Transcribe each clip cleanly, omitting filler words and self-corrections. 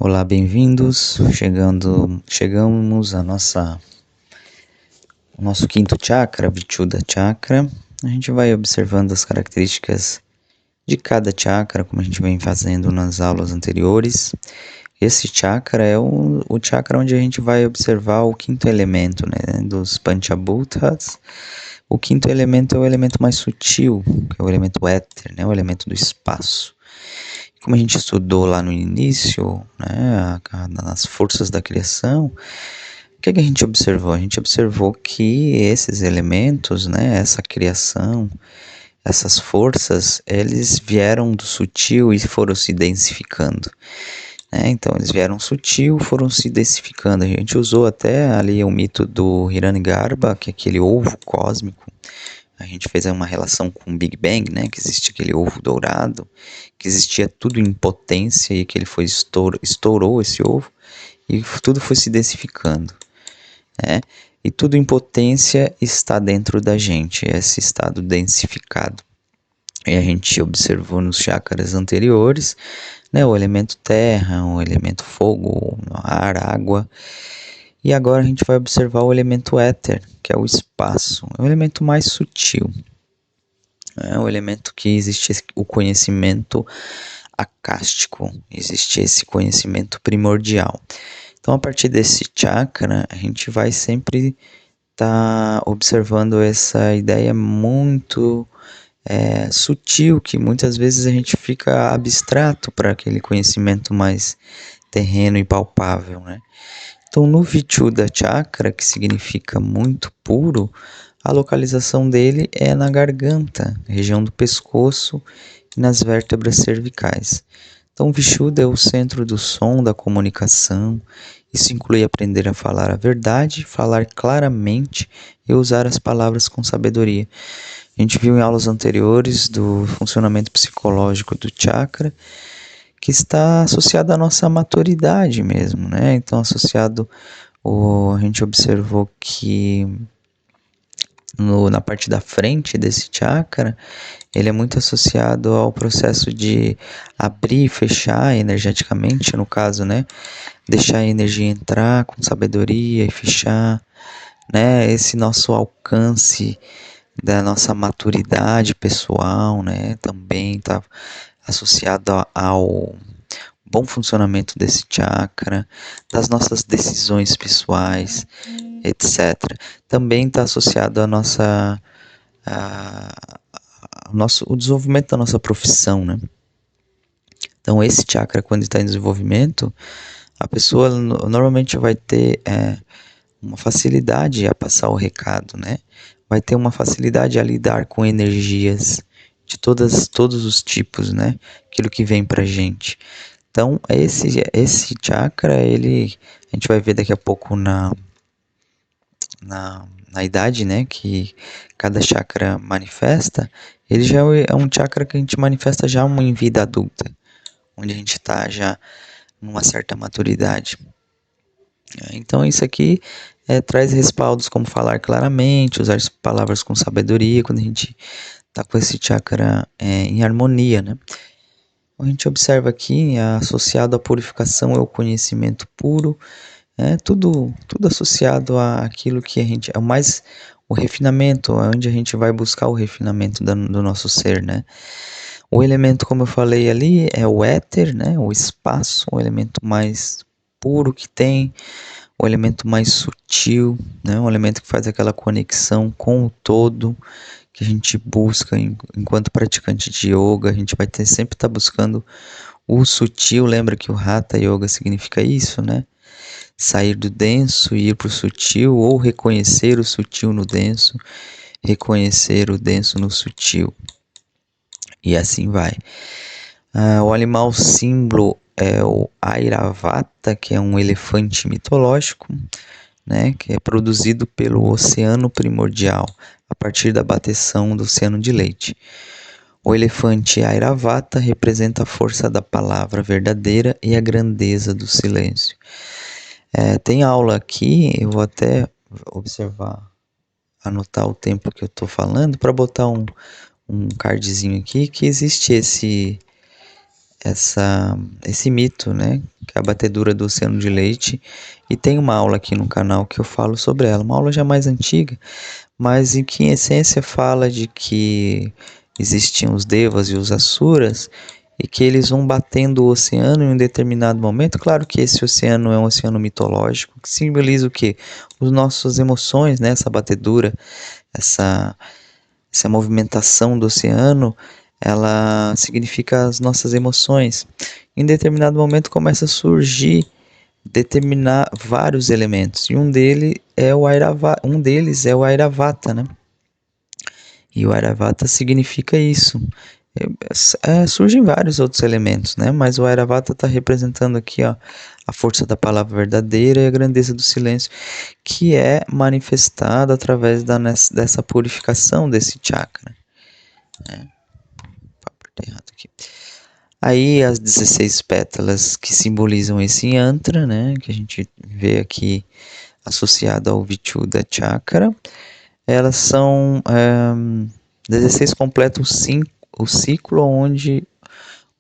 Olá, bem-vindos. Chegamos ao nosso quinto chakra, Vishuddha Chakra. A gente vai observando as características de cada chakra, como a gente vem fazendo nas aulas anteriores. Esse chakra é o chakra onde a gente vai observar o quinto elemento, né, dos Panchabhutas. O quinto elemento é o elemento mais sutil, que é o elemento éter, né, o elemento do espaço. Como a gente estudou lá no início, né, nas forças da criação, o que a gente observou? A gente observou que esses elementos, né, essa criação, essas forças, eles vieram do sutil e foram se densificando. Né? Então, eles vieram sutil, foram se densificando. A gente usou até ali o mito do Hiranyagarbha, que é aquele ovo cósmico. A gente fez uma relação com o Big Bang, né? Que existe aquele ovo dourado, que existia tudo em potência e que ele foi estourou esse ovo e tudo foi se densificando, né? E tudo em potência está dentro da gente, esse estado densificado. E a gente observou nos chakras anteriores, né? O elemento terra, o elemento fogo, ar, água. E agora a gente vai observar o elemento éter, que é o espaço, é o elemento mais sutil. É o elemento que existe o conhecimento acástico, existe esse conhecimento primordial. Então, a partir desse chakra, a gente vai sempre estar observando essa ideia muito sutil, que muitas vezes a gente fica abstrato para aquele conhecimento mais terreno e palpável, né? Então, no Vishuddha Chakra, que significa muito puro, a localização dele é na garganta, região do pescoço e nas vértebras cervicais. Então, Vishuddha é o centro do som, da comunicação. Isso inclui aprender a falar a verdade, falar claramente e usar as palavras com sabedoria. A gente viu em aulas anteriores do funcionamento psicológico do chakra, que está associado à nossa maturidade mesmo, né? Então, a gente observou que na parte da frente desse chakra, ele é muito associado ao processo de abrir e fechar energeticamente, no caso, né? Deixar a energia entrar com sabedoria e fechar, né? Esse nosso alcance da nossa maturidade pessoal, né? Também está associado ao bom funcionamento desse chakra, das nossas decisões pessoais, etc. Também está associado o desenvolvimento da nossa profissão, né? Então, esse chakra, quando está em desenvolvimento, a pessoa normalmente vai ter uma facilidade a passar o recado, né? Vai ter uma facilidade a lidar com energias de todos os tipos, né? Aquilo que vem pra gente. Então, esse chakra, a gente vai ver daqui a pouco na idade, né, que cada chakra manifesta, ele já é um chakra que a gente manifesta já em vida adulta, onde a gente está já numa certa maturidade. Então, isso aqui traz respaldos como falar claramente, usar palavras com sabedoria, quando a gente está com esse chakra em harmonia, né? A gente observa aqui, associado à purificação é o conhecimento puro, tudo associado àquilo que a gente, o refinamento, onde a gente vai buscar o refinamento do nosso ser, né? O elemento, como eu falei ali, é o éter, né? O espaço, o elemento mais puro que tem, o elemento mais sutil, né? Um elemento que faz aquela conexão com o todo, que a gente busca enquanto praticante de yoga, a gente vai sempre estar buscando o sutil. Lembra que o Hatha Yoga significa isso, né? Sair do denso e ir para o sutil, ou reconhecer o sutil no denso, reconhecer o denso no sutil. E assim vai. O animal símbolo é o Airavata, que é um elefante mitológico, né, que é produzido pelo oceano primordial, a partir da bateção do oceano de leite. O elefante Airavata representa a força da palavra verdadeira e a grandeza do silêncio. Tem aula aqui, eu vou até observar, anotar o tempo que eu estou falando, para botar um cardzinho aqui, que existe esse mito, né, que é a batedura do oceano de leite, e tem uma aula aqui no canal que eu falo sobre ela, uma aula já mais antiga, mas em que em essência fala de que existiam os devas e os asuras e que eles vão batendo o oceano em um determinado momento. Claro que esse oceano é um oceano mitológico que simboliza o quê? As nossas emoções, né? Essa batedura, essa essa movimentação do oceano, ela significa as nossas emoções. Em determinado momento começa a surgir determinar vários elementos e um deles é o Airavata, né? E o Airavata significa isso. Surgem vários outros elementos, né? Mas o Airavata está representando aqui, ó, a força da palavra verdadeira e a grandeza do silêncio, que é manifestada através dessa purificação desse chakra. Né? Aqui. Aí as 16 pétalas que simbolizam esse yantra, né? Que a gente vê aqui associado ao Vichuddha Chakra, elas são 16 completam o ciclo onde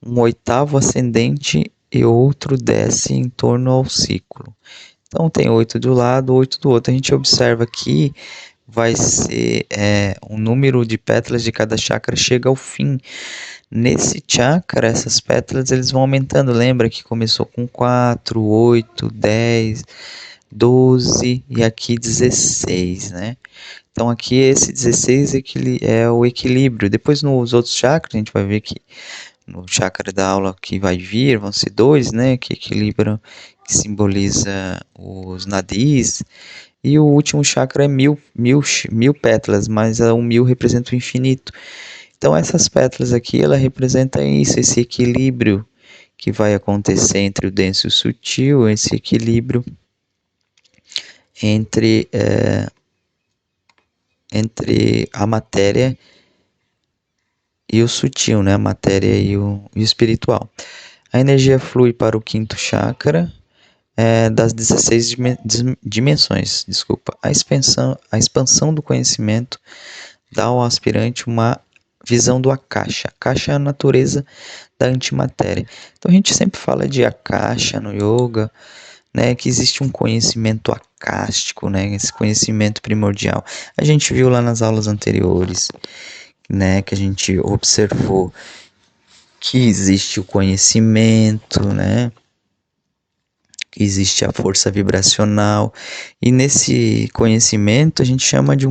um oitavo ascendente e outro desce em torno ao ciclo. Então tem 8 de um lado, 8 do outro. A gente observa que vai ser o número de pétalas de cada chakra chega ao fim. Nesse chakra, essas pétalas eles vão aumentando. Lembra que começou com 4, 8, 10, 12 e aqui 16, né? Então aqui esse 16 é o equilíbrio. Depois nos outros chakras a gente vai ver que no chakra da aula que vai vir vão ser 2, né? Que equilibram, que simboliza os nadis. E o último chakra é mil pétalas, mas o 1000 representa o infinito. Então essas pétalas aqui, ela representa isso, esse equilíbrio que vai acontecer entre o denso e o sutil, esse equilíbrio entre a matéria e o sutil, né? A matéria e o espiritual. A energia flui para o quinto chakra das 16 dimensões. Desculpa. A expansão do conhecimento dá ao aspirante uma visão do Akasha. Akasha é a natureza da antimatéria. Então a gente sempre fala de Akasha no yoga, né, que existe um conhecimento acástico, né, esse conhecimento primordial. A gente viu lá nas aulas anteriores, né, que a gente observou que existe o conhecimento, né, que existe a força vibracional, e nesse conhecimento a gente chama de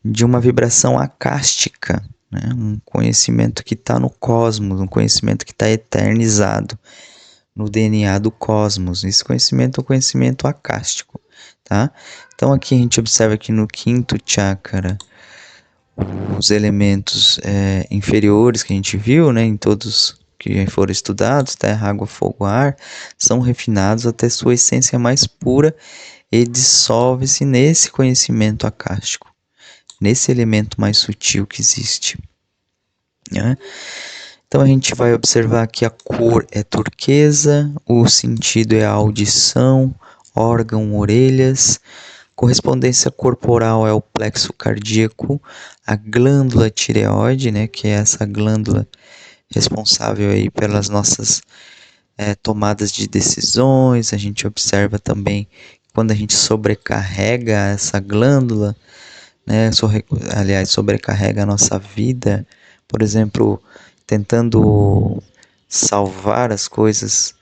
de uma vibração acástica, né, um conhecimento que está no cosmos, um conhecimento que está eternizado no DNA do cosmos. Esse conhecimento é um conhecimento acástico, tá? Então aqui a gente observa que no quinto chakra os elementos inferiores que a gente viu, né, em todos que foram estudados, terra, água, fogo, ar, são refinados até sua essência mais pura e dissolve-se nesse conhecimento acástico, nesse elemento mais sutil que existe, né? Então a gente vai observar que a cor é turquesa, o sentido é a audição, órgão, orelhas, correspondência corporal é o plexo cardíaco, a glândula tireoide, né, que é essa glândula responsável aí pelas nossas tomadas de decisões. A gente observa também quando a gente sobrecarrega essa glândula, né, sobrecarrega a nossa vida, por exemplo, tentando salvar as coisas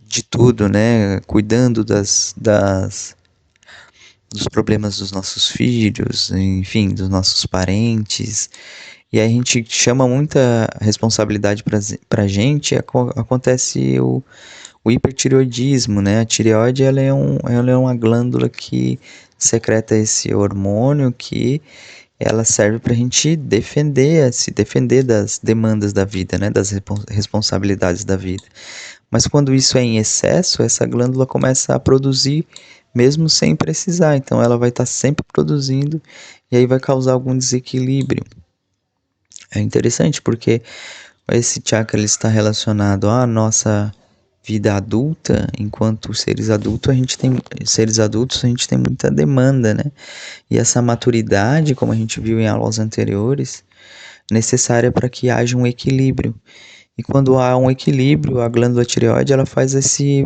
de tudo, né, cuidando dos problemas dos nossos filhos, enfim, dos nossos parentes. E aí a gente chama muita responsabilidade pra gente, acontece o hipertireoidismo, né? A tireoide ela é uma glândula que secreta esse hormônio que ela serve para a gente se defender das demandas da vida, né? Das responsabilidades da vida. Mas quando isso é em excesso, essa glândula começa a produzir mesmo sem precisar. Então ela vai estar sempre produzindo e aí vai causar algum desequilíbrio. É interessante porque esse chakra ele está relacionado à nossa vida adulta. Enquanto seres adultos a gente tem muita demanda, né? E essa maturidade, como a gente viu em aulas anteriores, necessária para que haja um equilíbrio. E quando há um equilíbrio, a glândula tireoide ela faz esse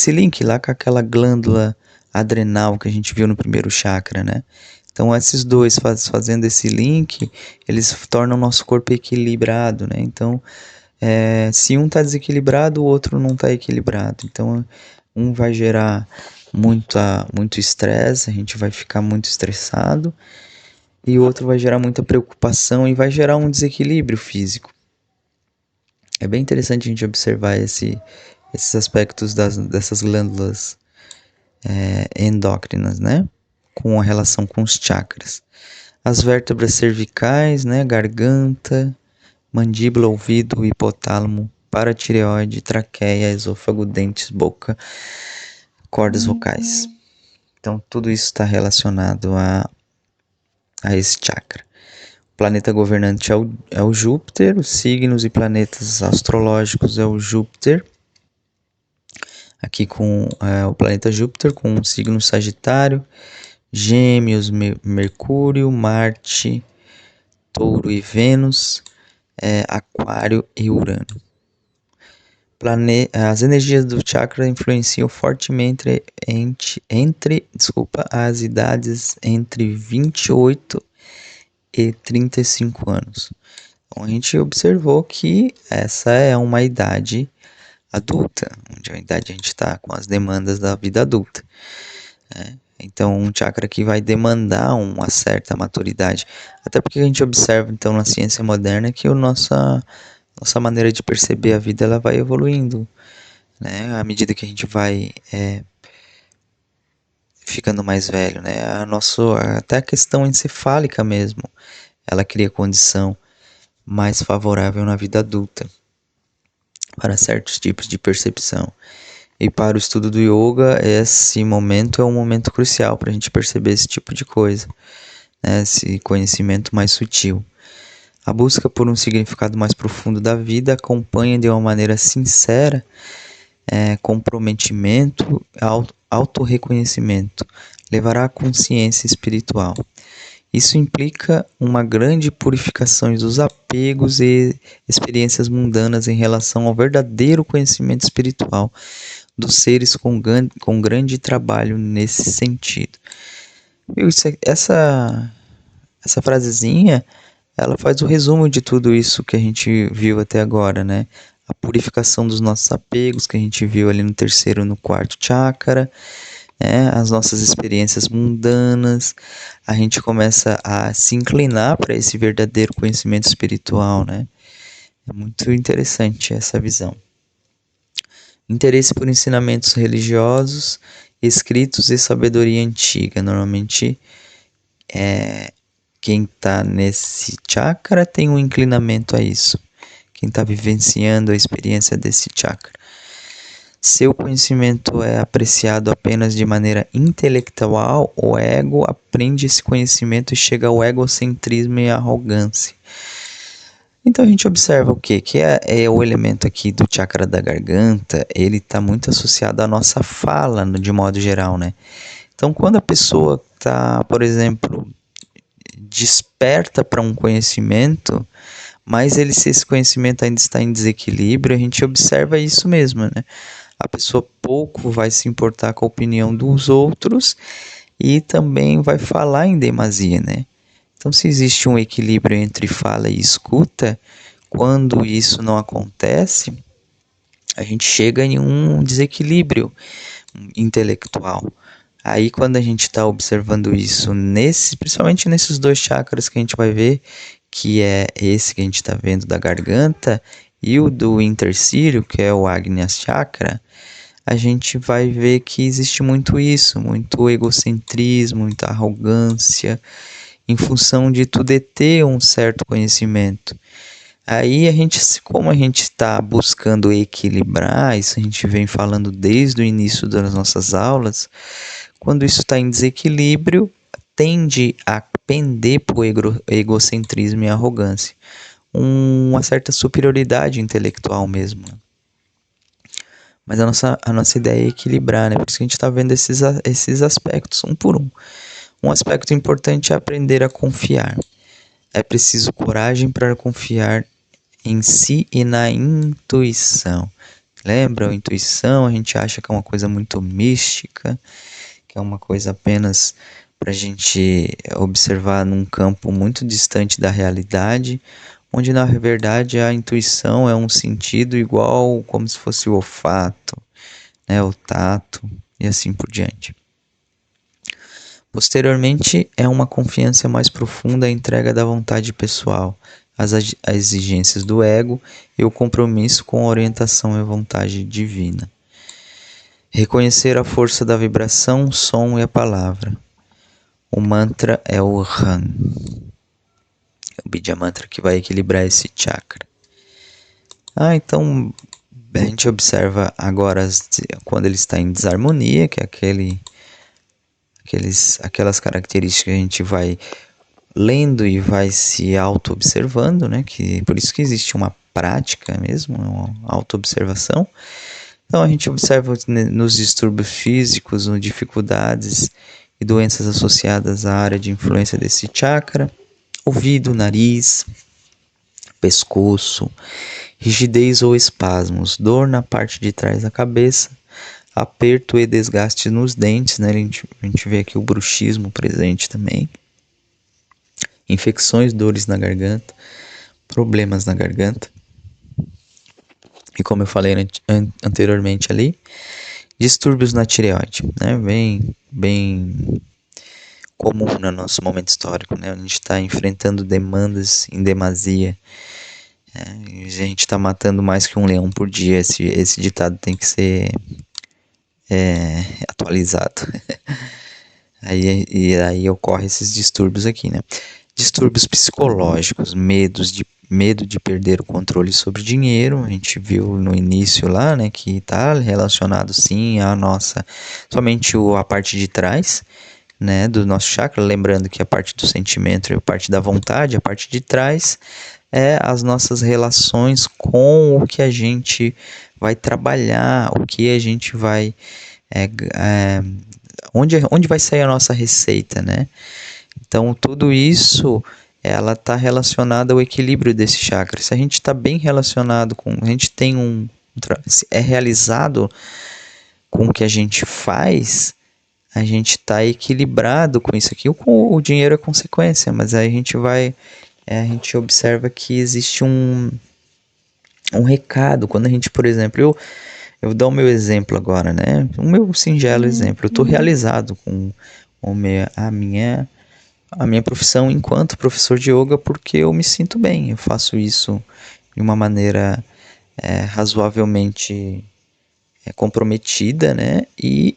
link lá com aquela glândula adrenal que a gente viu no primeiro chakra, né? Então, esses dois fazendo esse link, eles tornam o nosso corpo equilibrado, né? Então, se um está desequilibrado, o outro não está equilibrado. Então, um vai gerar muito estresse, a gente vai ficar muito estressado, e o outro vai gerar muita preocupação e vai gerar um desequilíbrio físico. É bem interessante a gente observar esses aspectos dessas glândulas endócrinas, né? Com a relação com os chakras. As vértebras cervicais, né? Garganta, mandíbula, ouvido, hipotálamo, paratireoide, traqueia, esôfago, dentes, boca, cordas vocais. Então, tudo isso está relacionado a esse chakra. O planeta governante é o Júpiter, os signos e planetas astrológicos é o Júpiter. Aqui com o planeta Júpiter com o signo Sagitário, Gêmeos, Mercúrio, Marte, Touro e Vênus, Aquário e Urano. As energias do chakra influenciam fortemente entre as idades entre 28 e 35 anos. Então a gente observou que essa é uma idade adulta, onde a idade a gente está com as demandas da vida adulta. Né? Então, um chakra que vai demandar uma certa maturidade. Até porque a gente observa, então, na ciência moderna que nossa maneira de perceber a vida ela vai evoluindo. Né? À medida que a gente vai ficando mais velho. Né? Até a questão encefálica mesmo, ela cria condição mais favorável na vida adulta para certos tipos de percepção. E para o estudo do yoga, esse momento é um momento crucial para a gente perceber esse tipo de coisa, né? Esse conhecimento mais sutil. A busca por um significado mais profundo da vida acompanha de uma maneira sincera comprometimento, autorreconhecimento, levará à consciência espiritual. Isso implica uma grande purificação dos apegos e experiências mundanas em relação ao verdadeiro conhecimento espiritual dos seres com grande trabalho nesse sentido. Essa frasezinha, ela faz o resumo de tudo isso que a gente viu até agora, né? A purificação dos nossos apegos, que a gente viu ali no terceiro e no quarto chakra, as nossas experiências mundanas, a gente começa a se inclinar para esse verdadeiro conhecimento espiritual, né? É muito interessante essa visão. Interesse por ensinamentos religiosos, escritos e sabedoria antiga. Normalmente, quem está nesse chakra tem um inclinamento a isso. Quem está vivenciando a experiência desse chakra. Seu conhecimento é apreciado apenas de maneira intelectual, o ego aprende esse conhecimento e chega ao egocentrismo e arrogância. Então a gente observa o quê? Que é o elemento aqui do chakra da garganta, ele está muito associado à nossa fala, de modo geral, né? Então quando a pessoa está, por exemplo, desperta para um conhecimento, mas se esse conhecimento ainda está em desequilíbrio, a gente observa isso mesmo, né? A pessoa pouco vai se importar com a opinião dos outros e também vai falar em demasia, né? Então, se existe um equilíbrio entre fala e escuta, quando isso não acontece, a gente chega em um desequilíbrio intelectual. Aí, quando a gente está observando isso, principalmente nesses dois chakras que a gente vai ver, que é esse que a gente está vendo da garganta e o do intercílio, que é o Agnya Chakra, a gente vai ver que existe muito isso, muito egocentrismo, muita arrogância, em função de tu deter um certo conhecimento. Aí como a gente está buscando equilibrar, isso a gente vem falando desde o início das nossas aulas, quando isso está em desequilíbrio, tende a pender para o egocentrismo e arrogância. Uma certa superioridade intelectual mesmo. Mas a nossa ideia é equilibrar, né? Por isso que a gente está vendo esses aspectos, um por um. Um aspecto importante é aprender a confiar. é preciso coragem para confiar em si e na intuição. Lembra, a intuição a gente acha que é uma coisa muito mística, que é uma coisa apenas para a gente observar num campo muito distante da realidade, onde na verdade a intuição é um sentido igual como se fosse o olfato, né, o tato e assim por diante. Posteriormente, é uma confiança mais profunda a entrega da vontade pessoal, as exigências do ego e o compromisso com a orientação e a vontade divina. Reconhecer a força da vibração, som e a palavra. O mantra é o Ram. É o Bidya Mantra que vai equilibrar esse chakra. Então a gente observa agora quando ele está em desarmonia, que é aquelas características que a gente vai lendo e vai se auto-observando, né? Por isso que existe uma prática mesmo, uma auto-observação. Então a gente observa nos distúrbios físicos, nas dificuldades e doenças associadas à área de influência desse chakra, ouvido, nariz, pescoço, rigidez ou espasmos, dor na parte de trás da cabeça, aperto e desgaste nos dentes, né? A gente vê aqui o bruxismo presente também. Infecções, dores na garganta, problemas na garganta. E como eu falei anteriormente ali, distúrbios na tireoide, né? Bem comum no nosso momento histórico, né? A gente está enfrentando demandas em demasia. A gente está matando mais que um leão por dia. Esse ditado tem que ser atualizado. Aí ocorrem esses distúrbios aqui, né? Distúrbios psicológicos, medo de perder o controle sobre o dinheiro. A gente viu no início lá, né, que está relacionado sim somente a parte de trás, né, do nosso chakra. Lembrando que a parte do sentimento e a parte da vontade, a parte de trás é as nossas relações com o que a gente vai trabalhar, o que a gente vai onde vai sair a nossa receita, né? Então, tudo isso, ela está relacionada ao equilíbrio desse chakra. Se a gente está bem relacionado a gente tem é realizado com o que a gente faz, a gente está equilibrado com isso aqui. O dinheiro é consequência, mas aí a gente observa que existe um recado. Quando a gente, por exemplo, eu vou dar o meu exemplo agora, né? O meu singelo exemplo. Eu estou realizado com a minha profissão enquanto professor de yoga porque eu me sinto bem. Eu faço isso de uma maneira razoavelmente comprometida, né? E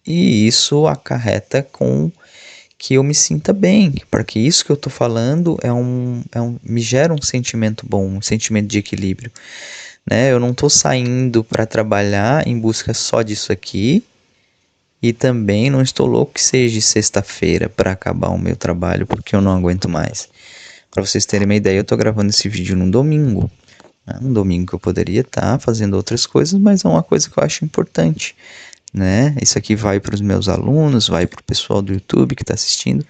isso acarreta com que eu me sinta bem, porque isso que eu estou falando me gera um sentimento bom, um sentimento de equilíbrio. Né? Eu não estou saindo para trabalhar em busca só disso aqui e também não estou louco que seja sexta-feira para acabar o meu trabalho porque eu não aguento mais. Para vocês terem uma ideia, eu estou gravando esse vídeo num domingo. Né? Um domingo que eu poderia estar fazendo outras coisas, mas é uma coisa que eu acho importante. Né? Isso aqui vai para os meus alunos, vai para o pessoal do YouTube que está assistindo.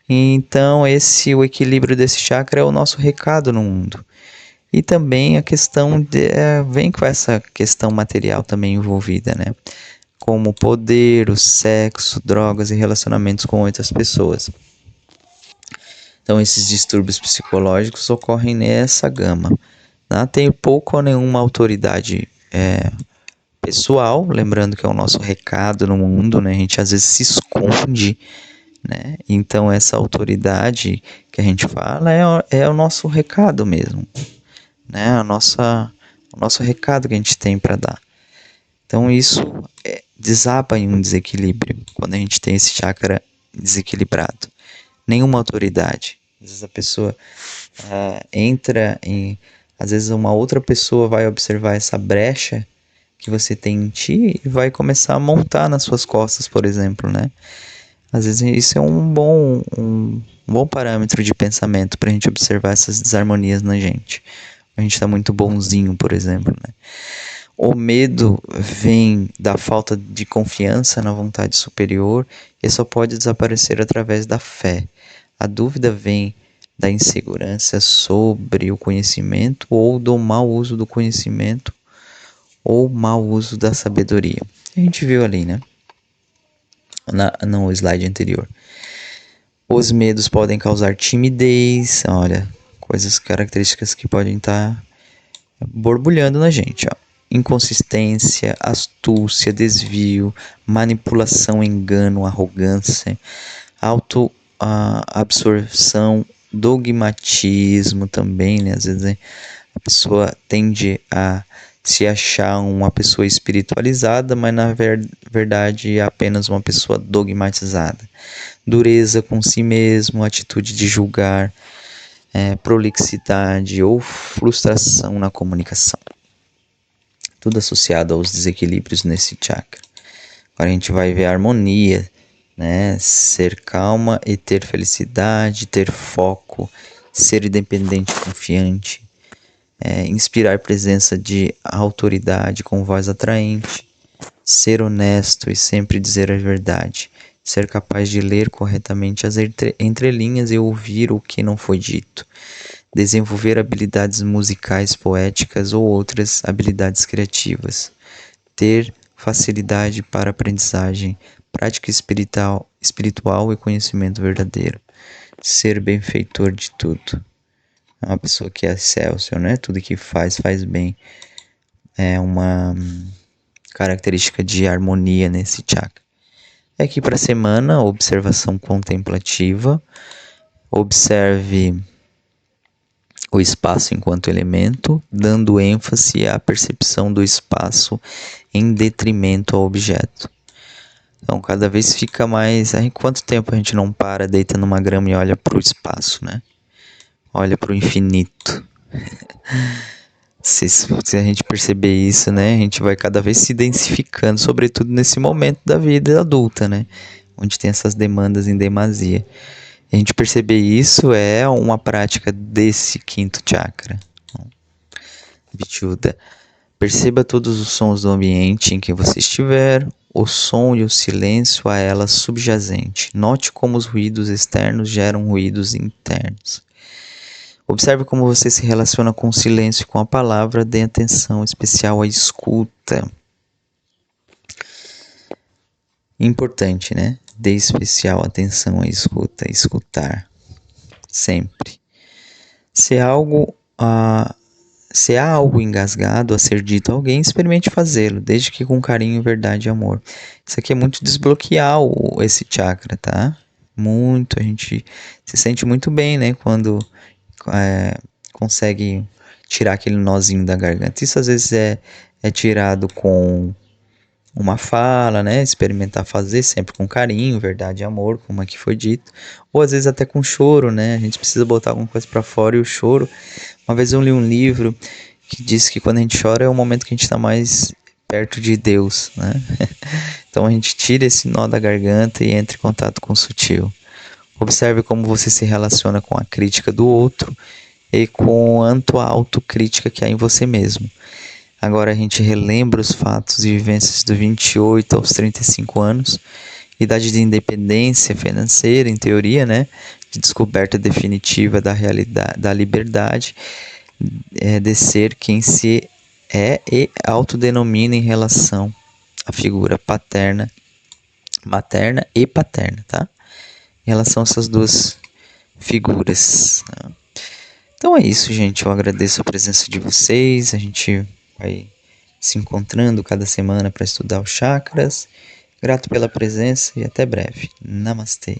Então, o equilíbrio desse chakra é o nosso recado no mundo. E também a questão vem com essa questão material também envolvida, né? Como o poder, o sexo, drogas e relacionamentos com outras pessoas. Então, esses distúrbios psicológicos ocorrem nessa gama. Tá? Tem pouco ou nenhuma autoridade pessoal, lembrando que é o nosso recado no mundo, né? A gente às vezes se esconde, né? Então, essa autoridade que a gente fala é o nosso recado mesmo. Né? O nosso recado que a gente tem para dar. Então isso desaba em um desequilíbrio quando a gente tem esse chakra desequilibrado. Nenhuma autoridade. Às vezes a pessoa às vezes uma outra pessoa vai observar essa brecha que você tem em ti e vai começar a montar nas suas costas, por exemplo, né? Às vezes isso é um bom parâmetro de pensamento para a gente observar essas desarmonias na gente. A gente está muito bonzinho, por exemplo, né? O medo vem da falta de confiança na vontade superior e só pode desaparecer através da fé. A dúvida vem da insegurança sobre o conhecimento ou do mau uso do conhecimento ou mau uso da sabedoria. A gente viu ali, né? No slide anterior. Os medos podem causar timidez, olha, características que podem estar borbulhando na gente, ó. Inconsistência, astúcia, desvio, manipulação, engano, arrogância, autoabsorção, dogmatismo também, né? Às vezes a pessoa tende a se achar uma pessoa espiritualizada, mas na verdade é apenas uma pessoa dogmatizada. Dureza com si mesmo, atitude de julgar, prolixidade ou frustração na comunicação. Tudo associado aos desequilíbrios nesse chakra. Agora a gente vai ver a harmonia, né? Ser calma e ter felicidade, ter foco, ser independente e confiante, inspirar presença de autoridade com voz atraente, ser honesto e sempre dizer a verdade, ser capaz de ler corretamente as entrelinhas e ouvir o que não foi dito, desenvolver habilidades musicais, poéticas ou outras habilidades criativas, ter facilidade para aprendizagem, prática espiritual e conhecimento verdadeiro, ser benfeitor de tudo. É uma pessoa que é excelsior, né? Tudo que faz bem. É uma característica de harmonia nesse chakra. Aqui para a semana, observação contemplativa. Observe o espaço enquanto elemento, dando ênfase à percepção do espaço em detrimento ao objeto. Então, cada vez fica mais... Em quanto tempo a gente não para, deita numa grama e olha para o espaço, né? Olha para o infinito. Se a gente perceber isso, né, a gente vai cada vez se densificando, sobretudo nesse momento da vida adulta, né, onde tem essas demandas em demasia. A gente perceber isso é uma prática desse quinto chakra. Vichuddha. Perceba todos os sons do ambiente em que você estiver, o som e o silêncio a ela subjacente. Note como os ruídos externos geram ruídos internos. Observe como você se relaciona com o silêncio e com a palavra, dê atenção especial à escuta. Importante, né? Dê especial atenção à escuta, escutar. Sempre. Se há algo engasgado a ser dito a alguém, experimente fazê-lo, desde que com carinho, verdade e amor. Isso aqui é muito desbloquear esse chakra, tá? Muito, a gente se sente muito bem, né? Quando consegue tirar aquele nozinho da garganta. Isso às vezes é tirado com uma fala, né? Experimentar fazer sempre com carinho, verdade e amor, como aqui foi dito. Ou às vezes até com choro, né? A gente precisa botar alguma coisa para fora e o choro. Uma vez eu li um livro que diz que quando a gente chora é o momento que a gente está mais perto de Deus, né? Então a gente tira esse nó da garganta e entra em contato com o sutil. Observe como você se relaciona com a crítica do outro e quanto a autocrítica que há em você mesmo. Agora a gente relembra os fatos e vivências dos 28 aos 35 anos, idade de independência financeira, em teoria, né? De descoberta definitiva da realidade, da liberdade, de ser quem se é e autodenomina em relação à figura materna e paterna, tá? Em relação a essas duas figuras. Tá? Então é isso, gente. Eu agradeço a presença de vocês. A gente vai se encontrando cada semana para estudar os chakras. Grato pela presença e até breve. Namastê.